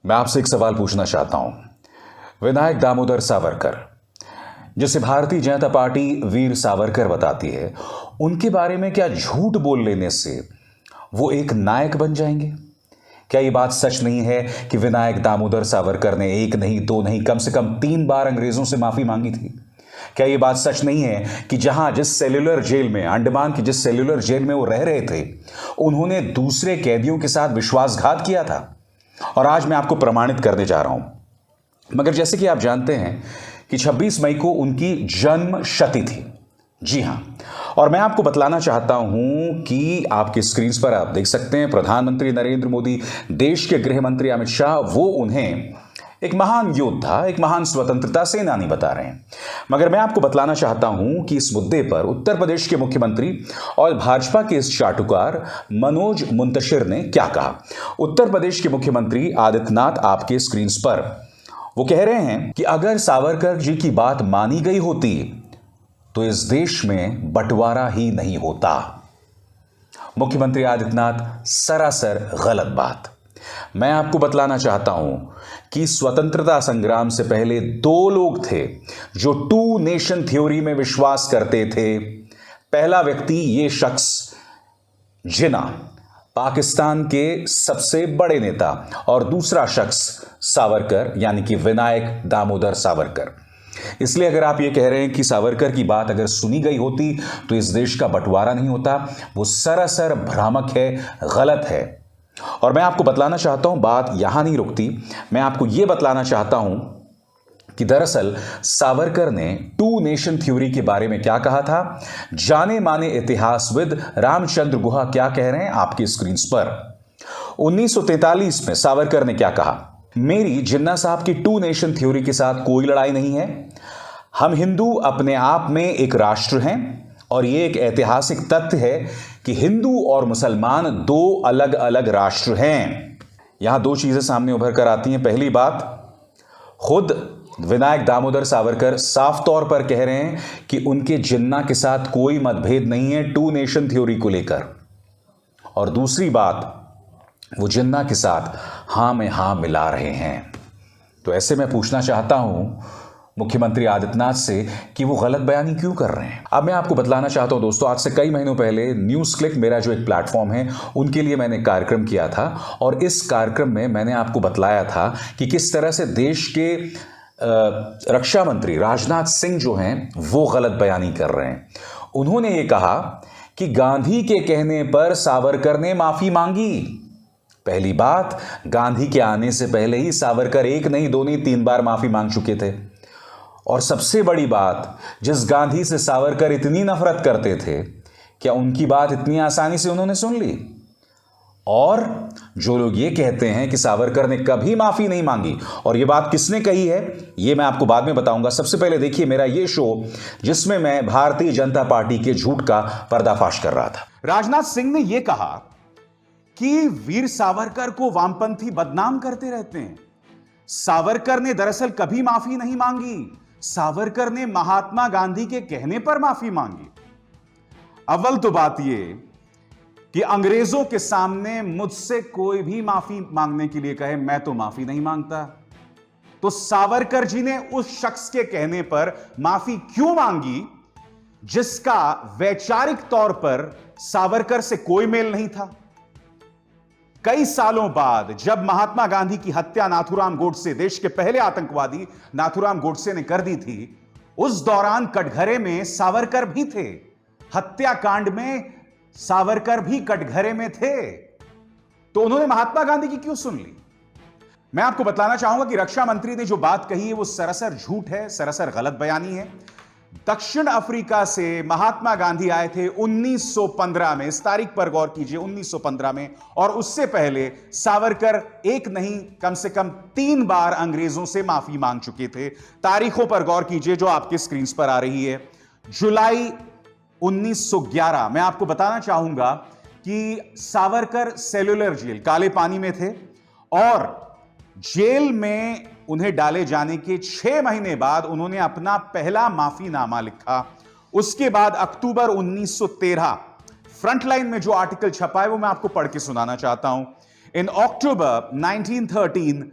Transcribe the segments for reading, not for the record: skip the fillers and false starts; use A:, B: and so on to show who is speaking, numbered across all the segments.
A: मैं आपसे एक सवाल पूछना चाहता हूं। विनायक दामोदर सावरकर, जिसे भारतीय जनता पार्टी वीर सावरकर बताती है, उनके बारे में क्या झूठ बोल लेने से वो एक नायक बन जाएंगे? क्या ये बात सच नहीं है कि विनायक दामोदर सावरकर ने एक नहीं, दो नहीं, कम से कम 3 बार अंग्रेजों से माफी मांगी थी? क्या ये बात सच नहीं है कि जिस सेल्यूलर जेल में, अंडमान की जिस सेल्यूलर जेल में वो रह रहे थे, उन्होंने दूसरे कैदियों के साथ विश्वासघात किया था? और आज मैं आपको प्रमाणित करने जा रहा हूं। मगर जैसे कि आप जानते हैं कि 26 मई को उनकी जन्म शती थी। जी हां, और मैं आपको बतलाना चाहता हूं कि आपके स्क्रीन पर आप देख सकते हैं, प्रधानमंत्री नरेंद्र मोदी, देश के गृह मंत्री अमित शाह, वो उन्हें एक महान योद्धा, एक महान स्वतंत्रता सेनानी बता रहे हैं। मगर मैं आपको बतलाना चाहता हूं कि इस मुद्दे पर उत्तर प्रदेश के मुख्यमंत्री और भाजपा के इस चाटुकार मनोज मुंतशिर ने क्या कहा। उत्तर प्रदेश के मुख्यमंत्री आदित्यनाथ आपके स्क्रीन पर वो कह रहे हैं कि अगर सावरकर जी की बात मानी गई होती तो इस देश में बंटवारा ही नहीं होता। मुख्यमंत्री आदित्यनाथ, सरासर गलत बात। मैं आपको बतलाना चाहता हूं कि स्वतंत्रता संग्राम से पहले 2 लोग थे जो 2 नेशन थ्योरी में विश्वास करते थे। पहला व्यक्ति, ये शख्स जिन्ना, पाकिस्तान के सबसे बड़े नेता, और दूसरा शख्स सावरकर, यानी कि विनायक दामोदर सावरकर। इसलिए अगर आप ये कह रहे हैं कि सावरकर की बात अगर सुनी गई होती तो इस देश का बंटवारा नहीं होता, वो सरासर भ्रामक है, गलत है। और मैं आपको बतलाना चाहता हूं, बात यहां नहीं रुकती। मैं आपको यह बतलाना चाहता हूं कि दरअसल सावरकर ने 2 नेशन थ्योरी के बारे में क्या कहा था। जाने माने इतिहासविद रामचंद्र गुहा क्या कह रहे हैं आपकी स्क्रीन पर। 1943 में सावरकर ने क्या कहा, मेरी जिन्ना साहब की 2 नेशन थ्योरी के साथ कोई लड़ाई नहीं है। हम हिंदू अपने आप में एक राष्ट्र हैं और यह एक ऐतिहासिक तथ्य है कि हिंदू और मुसलमान 2 अलग अलग राष्ट्र हैं। यहां 2 चीजें सामने उभर कर आती हैं। पहली बात, खुद विनायक दामोदर सावरकर साफ तौर पर कह रहे हैं कि उनके जिन्ना के साथ कोई मतभेद नहीं है 2 नेशन थ्योरी को लेकर। और दूसरी बात, वो जिन्ना के साथ हां में हां मिला रहे हैं। तो ऐसे मैं पूछना चाहता हूं मुख्यमंत्री आदित्यनाथ से कि वो गलत बयानी क्यों कर रहे हैं। अब मैं आपको बतलाना चाहता हूं दोस्तों, आज से कई महीनों पहले न्यूज़ क्लिक, मेरा जो एक प्लेटफॉर्म है, उनके लिए मैंने कार्यक्रम किया था और इस कार्यक्रम में मैंने आपको बतलाया था कि किस तरह से देश के रक्षा मंत्री राजनाथ सिंह जो हैं वो गलत बयानी कर रहे हैं। उन्होंने ये कहा कि गांधी के कहने पर सावरकर ने माफी मांगी। पहली बात, गांधी के आने से पहले ही सावरकर 1 नहीं, 2 नहीं, 3 बार माफी मांग चुके थे। और सबसे बड़ी बात, जिस गांधी से सावरकर इतनी नफरत करते थे, क्या उनकी बात इतनी आसानी से उन्होंने सुन ली? और जो लोग ये कहते हैं कि सावरकर ने कभी माफी नहीं मांगी, और ये बात किसने कही है ये मैं आपको बाद में बताऊंगा। सबसे पहले देखिए मेरा ये शो जिसमें मैं भारतीय जनता पार्टी के झूठ का पर्दाफाश कर रहा था।
B: राजनाथ सिंह ने यह कहा कि वीर सावरकर को वामपंथी बदनाम करते रहते हैं। सावरकर ने दरअसल कभी माफी नहीं मांगी, सावरकर ने महात्मा गांधी के कहने पर माफी मांगी। अव्वल तो बात यह कि अंग्रेजों के सामने मुझसे कोई भी माफी मांगने के लिए कहे, मैं तो माफी नहीं मांगता। तो सावरकर जी ने उस शख्स के कहने पर माफी क्यों मांगी जिसका वैचारिक तौर पर सावरकर से कोई मेल नहीं था? कई सालों बाद जब महात्मा गांधी की हत्या नाथूराम गोडसे, देश के पहले आतंकवादी नाथूराम गोडसे ने कर दी थी, उस दौरान कटघरे में सावरकर भी थे। हत्याकांड में सावरकर भी कटघरे में थे। तो उन्होंने महात्मा गांधी की क्यों सुन ली? मैं आपको बताना चाहूंगा कि रक्षा मंत्री ने जो बात कही है वो सरासर झूठ है, सरासर गलत बयानी है। दक्षिण अफ्रीका से महात्मा गांधी आए थे 1915 में, इस तारीख पर गौर कीजिए, 1915 में। और उससे पहले सावरकर 1 नहीं, कम से कम 3 बार अंग्रेजों से माफी मांग चुके थे। तारीखों पर गौर कीजिए जो आपके स्क्रीन पर आ रही है। जुलाई 1911, मैं आपको बताना चाहूंगा कि सावरकर सेल्यूलर जेल, काले पानी में थे, और जेल में उन्हें डाले जाने के 6 महीने बाद उन्होंने अपना पहला माफीनामा लिखा। उसके बाद अक्टूबर 1913 फ्रंटलाइन में जो आर्टिकल छपा है वो मैं आपको पढ़ के सुनाना चाहता हूं। इन अक्टूबर 1913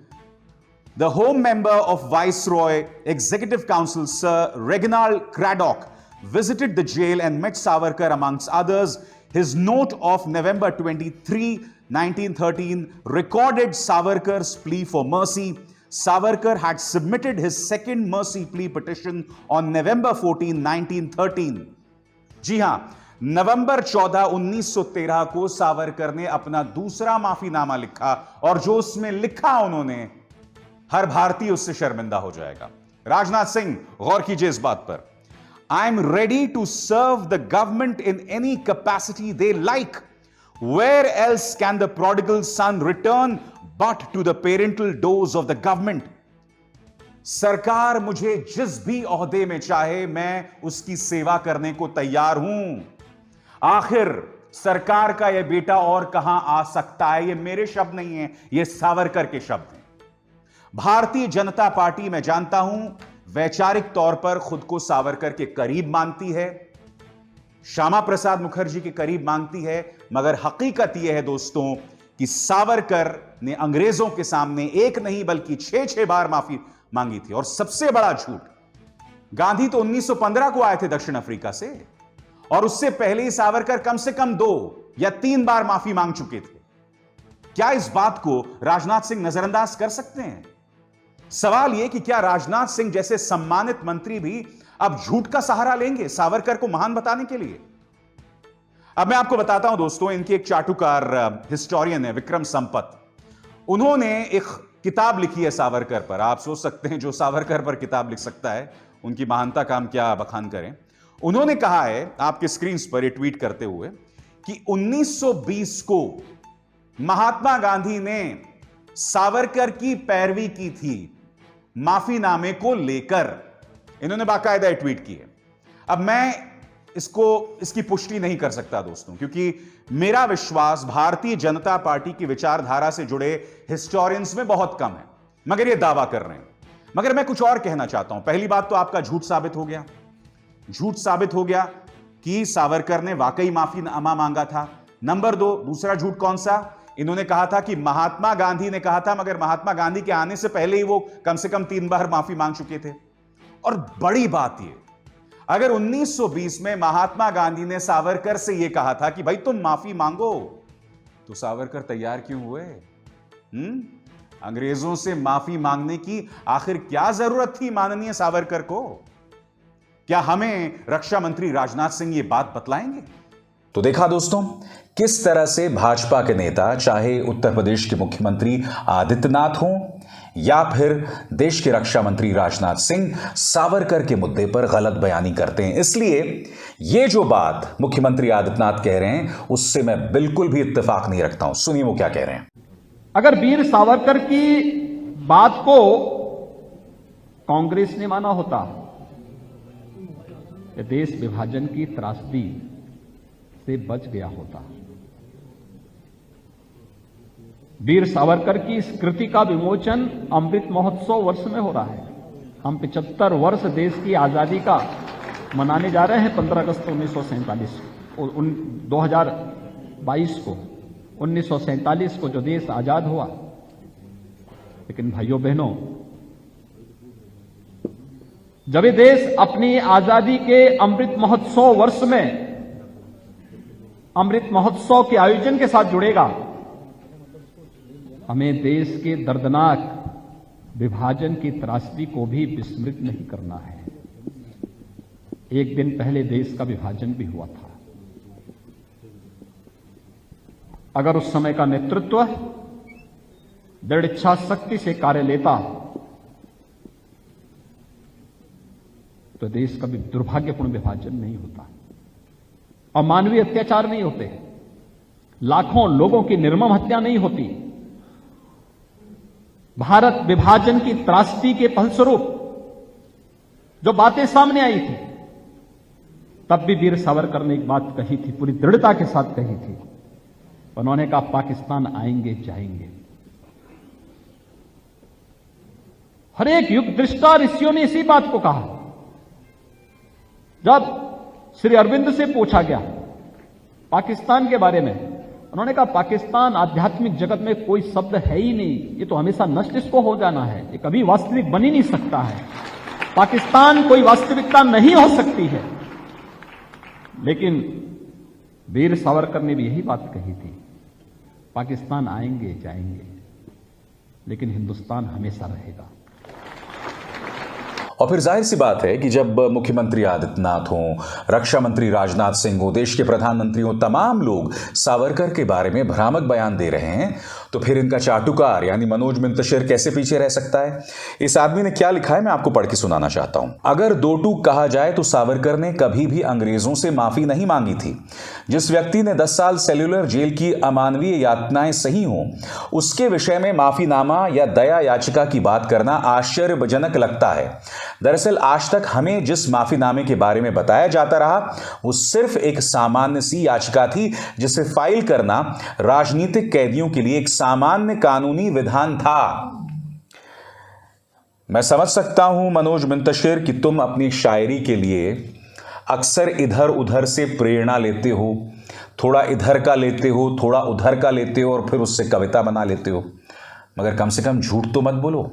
B: The Home Member of Viceroy Executive Council, Sir Reginald Craddock, visited the jail and met Savarkar amongst others. His note of November 23, 1913 recorded Savarkar's plea for mercy. Savarkar had submitted his second mercy plea petition on November 14, 1913. जी हां, नवंबर 14, 1913 को सावरकर ने अपना दूसरा माफीनामा लिखा और जो उसमें लिखा उन्होंने, हर भारतीय उससे शर्मिंदा हो जाएगा। राजनाथ सिंह, गौर कीजिए इस बात पर। I am ready to serve the government in any capacity they like. Where else can the prodigal son return but to the parental doors of the government. सरकार मुझे जिस भी ओहदे में चाहे, मैं उसकी सेवा करने को तैयार हूं। आखिर सरकार का यह बेटा और कहां आ सकता है? ये मेरे शब्द नहीं है, ये सावरकर के शब्द हैं। भारतीय जनता पार्टी, मैं जानता हूं, वैचारिक तौर पर खुद को सावरकर के करीब मानती है, श्यामा प्रसाद मुखर्जी के करीब मानती है, मगर हकीकत यह है दोस्तों कि सावरकर ने अंग्रेजों के सामने एक नहीं बल्कि 6 बार माफी मांगी थी। और सबसे बड़ा झूठ, गांधी तो 1915 को आए थे दक्षिण अफ्रीका से, और उससे पहले ही सावरकर कम से कम 2 या 3 बार माफी मांग चुके थे। क्या इस बात को राजनाथ सिंह नजरअंदाज कर सकते हैं? सवाल यह कि क्या राजनाथ सिंह जैसे सम्मानित मंत्री भी अब झूठ का सहारा लेंगे सावरकर को महान बताने के लिए? अब मैं आपको बताता हूं दोस्तों, इनके एक चाटुकार हिस्टोरियन है विक्रम संपत, उन्होंने एक किताब लिखी है सावरकर पर। आप सोच सकते हैं जो सावरकर पर किताब लिख सकता है, उनकी महानता का हम क्या बखान करें। उन्होंने कहा है, आपके स्क्रीन पर ये ट्वीट करते हुए, कि 1920 को महात्मा गांधी ने सावरकर की पैरवी की थी माफीनामे को लेकर। इन्होंने बाकायदा ट्वीट की है। अब मैं इसकी पुष्टि नहीं कर सकता दोस्तों, क्योंकि मेरा विश्वास भारतीय जनता पार्टी की विचारधारा से जुड़े हिस्टोरियंस में बहुत कम है, मगर ये दावा कर रहे हैं। मगर मैं कुछ और कहना चाहता हूं। पहली बात तो आपका झूठ साबित हो गया, झूठ साबित हो गया कि सावरकर ने वाकई माफीनामा मांगा था। नंबर 2, दूसरा झूठ कौन सा? इन्होंने कहा था कि महात्मा गांधी ने कहा था, मगर महात्मा गांधी के आने से पहले ही वो कम से कम 3 बार माफी मांग चुके थे। और बड़ी बात ये, अगर 1920 में महात्मा गांधी ने सावरकर से यह कहा था कि भाई तुम माफी मांगो, तो सावरकर तैयार क्यों हुए? अंग्रेजों से माफी मांगने की आखिर क्या जरूरत थी माननीय सावरकर को? क्या हमें रक्षा मंत्री राजनाथ सिंह ये बात बतलाएंगे?
A: तो देखा दोस्तों, किस तरह से भाजपा के नेता, चाहे उत्तर प्रदेश के मुख्यमंत्री आदित्यनाथ हों या फिर देश के रक्षा मंत्री राजनाथ सिंह, सावरकर के मुद्दे पर गलत बयानी करते हैं। इसलिए ये जो बात मुख्यमंत्री आदित्यनाथ कह रहे हैं, उससे मैं बिल्कुल भी इत्तेफाक नहीं रखता हूं। सुनिए वो क्या कह रहे हैं।
C: अगर वीर सावरकर की बात को कांग्रेस ने माना होता, तो देश विभाजन की त्रासदी से बच गया होता। वीर सावरकर की इस कृति का विमोचन अमृत महोत्सव वर्ष में हो रहा है। हम 75 वर्ष देश की आजादी का मनाने जा रहे हैं 15 अगस्त 1947 2022 को। 1947 को जो देश आजाद हुआ, लेकिन भाइयों बहनों, जब ये देश अपनी आजादी के अमृत महोत्सव वर्ष में अमृत महोत्सव के आयोजन के साथ जुड़ेगा, हमें देश के दर्दनाक विभाजन की त्रासदी को भी विस्मृत नहीं करना है। एक दिन पहले देश का विभाजन भी हुआ था। अगर उस समय का नेतृत्व दृढ़ इच्छा शक्ति से कार्य लेता, तो देश का भी दुर्भाग्यपूर्ण विभाजन नहीं होता और मानवीय अत्याचार नहीं होते, लाखों लोगों की निर्मम हत्या नहीं होती। भारत विभाजन की त्रासदी के फलस्वरूप जो बातें सामने आई थी, तब भी वीर सावरकर ने एक बात कही थी, पूरी दृढ़ता के साथ कही थी। उन्होंने कहा, पाकिस्तान आएंगे जाएंगे। हर एक युग दृष्टा ऋषियों ने इसी बात को कहा। जब श्री अरविंद से पूछा गया पाकिस्तान के बारे में, उन्होंने कहा पाकिस्तान आध्यात्मिक जगत में कोई शब्द है ही नहीं, ये तो हमेशा नष्ट इसको हो जाना है, ये कभी वास्तविक बन ही नहीं सकता है, पाकिस्तान कोई वास्तविकता नहीं हो सकती है। लेकिन वीर सावरकर ने भी यही बात कही थी, पाकिस्तान आएंगे जाएंगे लेकिन हिंदुस्तान हमेशा रहेगा।
A: और फिर जाहिर सी बात है कि जब मुख्यमंत्री आदित्यनाथ हों, रक्षा मंत्री राजनाथ सिंह हो, देश के प्रधानमंत्री हो, तमाम लोग सावरकर के बारे में भ्रामक बयान दे रहे हैं, तो फिर इनका चाटुकार यानी मनोज मिंतशर कैसे पीछे रह सकता है। इस आदमी ने क्या लिखा है मैं आपको पढ़ के सुनाना चाहता हूं। अगर दो टूक कहा जाए तो सावरकर ने कभी भी अंग्रेजों से माफी नहीं मांगी थी। जिस व्यक्ति ने 10 साल सेल्युलर जेल की अमानवीय यातनाएं सही हों, उसके विषय में माफीनामा या दया याचिका की बात करना आश्चर्यजनक लगता है। दरअसल आज तक हमें जिस माफीनामे के बारे में बताया जाता रहा वो सिर्फ एक सामान्य सी याचिका थी, जिसे फाइल करना राजनीतिक कैदियों के लिए एक सामान्य कानूनी विधान था। मैं समझ सकता हूं मनोज मिंतशर कि तुम अपनी शायरी के लिए अक्सर इधर उधर से प्रेरणा लेते हो, थोड़ा इधर का लेते हो, थोड़ा उधर का लेते हो और फिर उससे कविता बना लेते हो, मगर कम से कम झूठ तो मत बोलो।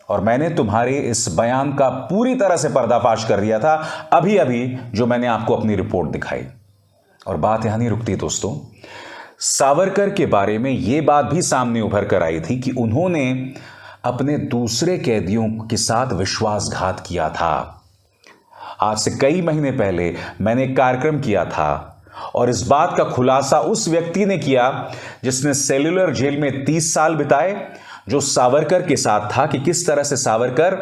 A: और मैंने तुम्हारे इस बयान का पूरी तरह से पर्दाफाश कर दिया था अभी अभी जो मैंने आपको अपनी रिपोर्ट दिखाई। और बात यहां नहीं रुकती दोस्तों, सावरकर के बारे में यह बात भी सामने उभर कर आई थी कि उन्होंने अपने दूसरे कैदियों के साथ विश्वासघात किया था। आज से कई महीने पहले मैंने एक कार्यक्रम किया था और इस बात का खुलासा उस व्यक्ति ने किया जिसने सेल्युलर जेल में 30 साल बिताए, जो सावरकर के साथ था, कि किस तरह से सावरकर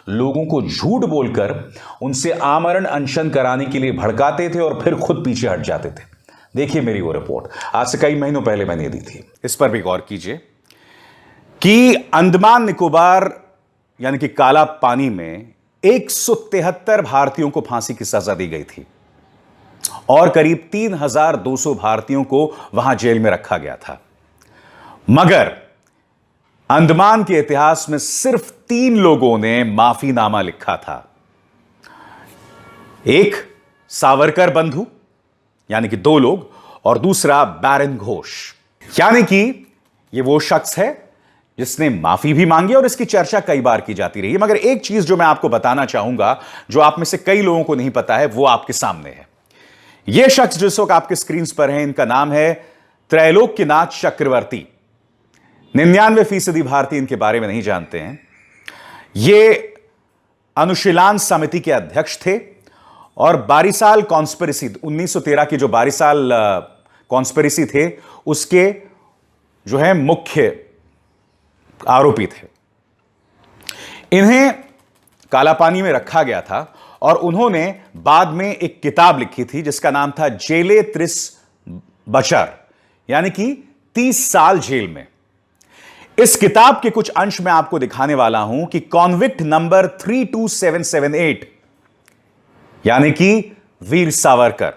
A: लोगों को झूठ बोलकर उनसे आमरण अनशन कराने के लिए भड़काते थे और फिर खुद पीछे हट जाते थे। देखिए मेरी वो रिपोर्ट, आज से कई महीनों पहले मैंने दी थी।
B: इस पर भी गौर कीजिए कि अंडमान निकोबार यानी कि काला पानी में 173 भारतीयों को फांसी की सजा दी गई थी और करीब 3200 भारतीयों को वहां जेल में रखा गया था। मगर अंडमान के इतिहास में सिर्फ 3 लोगों ने माफीनामा लिखा था। एक सावरकर बंधु यानी कि 2 लोग, और दूसरा बैरन घोष यानी कि यह वो शख्स है जिसने माफी भी मांगी और इसकी चर्चा कई बार की जाती रही। मगर एक चीज जो मैं आपको बताना चाहूंगा, जो आप में से कई लोगों को नहीं पता है, वो आपके सामने है। यह शख्स जिस वक्त आपके स्क्रीन पर है, इनका नाम है त्रैलोक्यनाथ चक्रवर्ती। 99% भारतीय इनके बारे में नहीं जानते हैं। ये अनुशीलन समिति के अध्यक्ष थे और बारीसाल कॉन्स्पिरेसी 1913 की जो बारीसाल कॉन्स्पिरेसी थे उसके जो है मुख्य आरोपी थे। इन्हें काला पानी में रखा गया था और उन्होंने बाद में एक किताब लिखी थी जिसका नाम था जेले 30 बचर यानी कि 30 साल जेल में। इस किताब के कुछ अंश मैं आपको दिखाने वाला हूं कि कॉन्विक्ट नंबर 32778 यानी कि वीर सावरकर,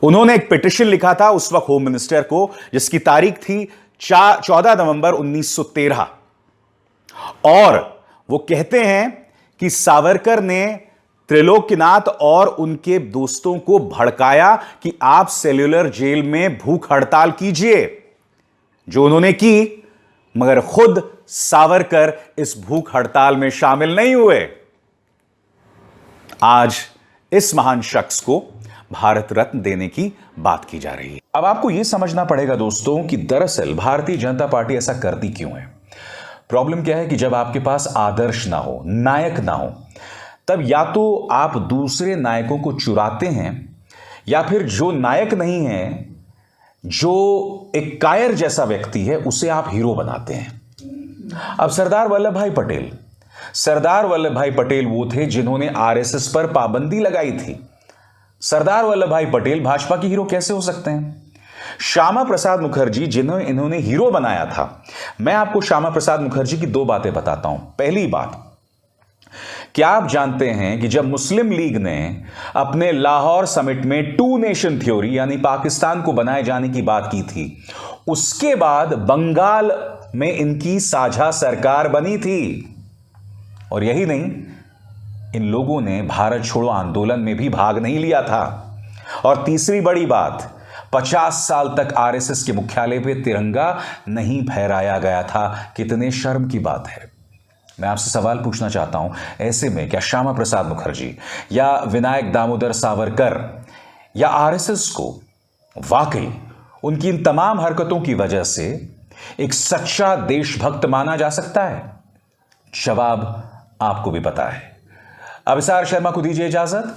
B: उन्होंने एक पिटिशन लिखा था उस वक्त होम मिनिस्टर को, जिसकी तारीख थी 14 नवंबर 1913। और वो कहते हैं कि सावरकर ने त्रिलोक्यनाथ और उनके दोस्तों को भड़काया कि आप सेल्युलर जेल में भूख हड़ताल कीजिए, जो उन्होंने की, मगर खुद सावरकर इस भूख हड़ताल में शामिल नहीं हुए। आज इस महान शख्स को भारत रत्न देने की बात की जा रही है।
A: अब आपको यह समझना पड़ेगा दोस्तों कि दरअसल भारतीय जनता पार्टी ऐसा करती क्यों है। प्रॉब्लम क्या है कि जब आपके पास आदर्श ना हो, नायक ना हो, तब या तो आप दूसरे नायकों को चुराते हैं या फिर जो नायक नहीं है, जो एक कायर जैसा व्यक्ति है, उसे आप हीरो बनाते हैं। अब सरदार वल्लभ भाई पटेल वो थे जिन्होंने आरएसएस पर पाबंदी लगाई थी। सरदार वल्लभ भाई पटेल भाजपा के हीरो कैसे हो सकते हैं? श्यामा प्रसाद मुखर्जी जिन्हें इन्होंने हीरो बनाया था। मैं आपको श्यामा प्रसाद मुखर्जी की 2 बातें बताता हूं। पहली बात, क्या आप जानते हैं कि जब मुस्लिम लीग ने अपने लाहौर समिट में 2 नेशन थ्योरी यानी पाकिस्तान को बनाए जाने की बात की थी, उसके बाद बंगाल में इनकी साझा सरकार बनी थी। और यही नहीं, इन लोगों ने भारत छोड़ो आंदोलन में भी भाग नहीं लिया था। और तीसरी बड़ी बात, 50 साल तक आरएसएस के मुख्यालय पे तिरंगा नहीं फहराया गया था। कितने शर्म की बात है। मैं आपसे सवाल पूछना चाहता हूं, ऐसे में क्या श्यामा प्रसाद मुखर्जी या विनायक दामोदर सावरकर या आरएसएस को वाकई उनकी इन तमाम हरकतों की वजह से एक सच्चा देशभक्त माना जा सकता है? जवाब आपको भी पता है। अभिसार शर्मा को दीजिए इजाजत।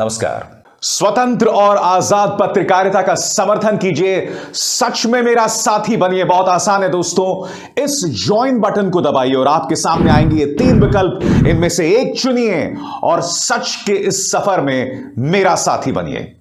A: नमस्कार।
B: स्वतंत्र और आजाद पत्रकारिता का समर्थन कीजिए, सच में मेरा साथी बनिए। बहुत आसान है दोस्तों, इस ज्वाइन बटन को दबाइए और आपके सामने आएंगे ये 3 विकल्प, इनमें से एक चुनिए और सच के इस सफर में मेरा साथी बनिए।